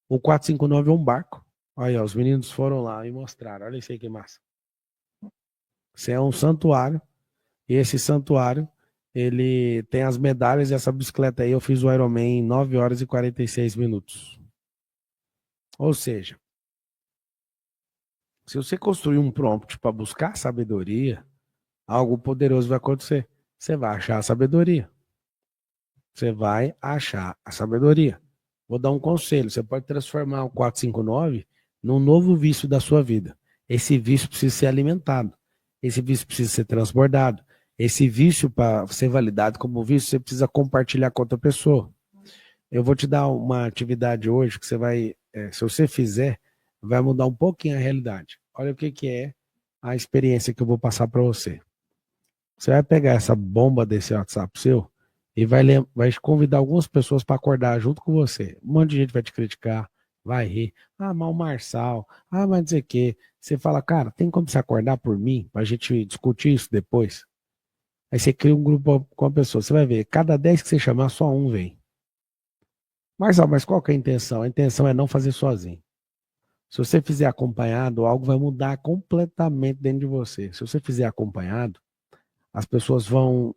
O 459 é um barco. Aí, ó, os meninos foram lá e mostraram. Olha isso aí que massa. Isso é um santuário. E esse santuário, ele tem as medalhas e essa bicicleta aí eu fiz o Ironman em 9 horas e 46 minutos. Ou seja, se você construir um prompt para buscar sabedoria, algo poderoso vai acontecer. Você vai achar a sabedoria. Você vai achar a sabedoria. Vou dar um conselho. Você pode transformar o 459 num novo vício da sua vida. Esse vício precisa ser alimentado. Esse vício precisa ser transbordado. Esse vício, para ser validado como vício, você precisa compartilhar com outra pessoa. Eu vou te dar uma atividade hoje que você vai, se você fizer, vai mudar um pouquinho a realidade. Olha o que é a experiência que eu vou passar para você. Você vai pegar essa bomba desse WhatsApp seu e vai convidar algumas pessoas para acordar junto com você. Um monte de gente vai te criticar, vai rir. Ah, mas o Marçal, ah, mas não sei o quê. Você fala, cara, tem como você acordar por mim para a gente discutir isso depois? Aí você cria um grupo com a pessoa. Você vai ver, cada 10 que você chamar, só um vem. Marçal, mas qual que é a intenção? A intenção é não fazer sozinho. Se você fizer acompanhado, algo vai mudar completamente dentro de você. Se você fizer acompanhado, as pessoas vão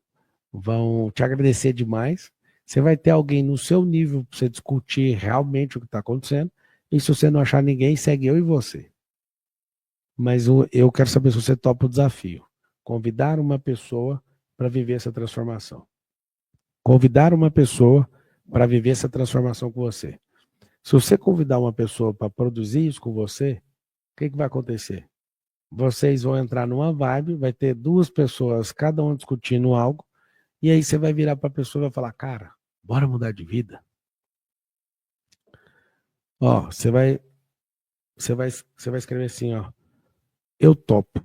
te agradecer demais. Você vai ter alguém no seu nível para você discutir realmente o que está acontecendo. E se você não achar ninguém, segue eu e você. Mas eu quero saber se você topa o desafio. Convidar uma pessoa para viver essa transformação. Convidar uma pessoa para viver essa transformação com você. Se você convidar uma pessoa para produzir isso com você, o que vai acontecer? Vocês vão entrar numa vibe, vai ter duas pessoas, cada um discutindo algo, e aí você vai virar para a pessoa e vai falar, cara, bora mudar de vida? Ó, você vai escrever assim, ó, eu topo.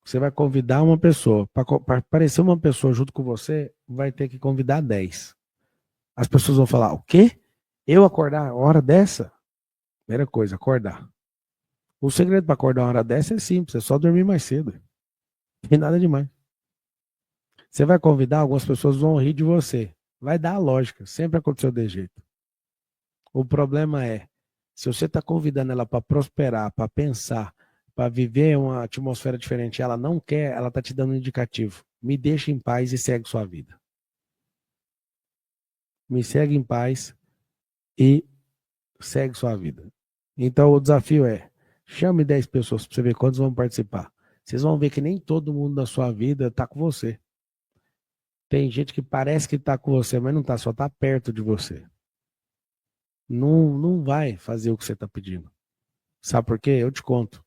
Você vai convidar uma pessoa, para aparecer uma pessoa junto com você, vai ter que convidar 10. As pessoas vão falar, o quê? Eu acordar a hora dessa? Primeira coisa, acordar. O segredo para acordar a hora dessa é simples, é só dormir mais cedo. Não tem nada demais. Você vai convidar, algumas pessoas vão rir de você. Vai dar a lógica, sempre aconteceu de jeito. O problema é, se você está convidando ela para prosperar, para pensar, para viver uma atmosfera diferente, ela não quer, ela está te dando um indicativo. Me deixa em paz e segue sua vida. Me segue em paz e segue sua vida. Então o desafio é, chame 10 pessoas para você ver quantos vão participar. Vocês vão ver que nem todo mundo da sua vida está com você. Tem gente que parece que está com você, mas não está, só está perto de você. Não vai fazer o que você está pedindo. Sabe por quê? Eu te conto.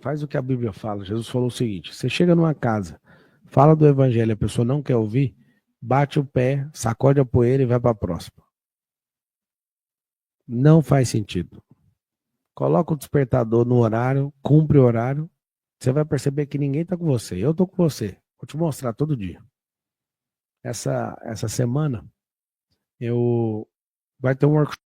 Faz o que a Bíblia fala. Jesus falou o seguinte: você chega numa casa, fala do evangelho, a pessoa não quer ouvir, bate o pé, sacode a poeira e vai para a próxima. Não faz sentido. Coloca o despertador no horário, cumpre o horário, você vai perceber que ninguém está com você. Eu estou com você. Vou te mostrar todo dia. Essa semana, vai ter um workshop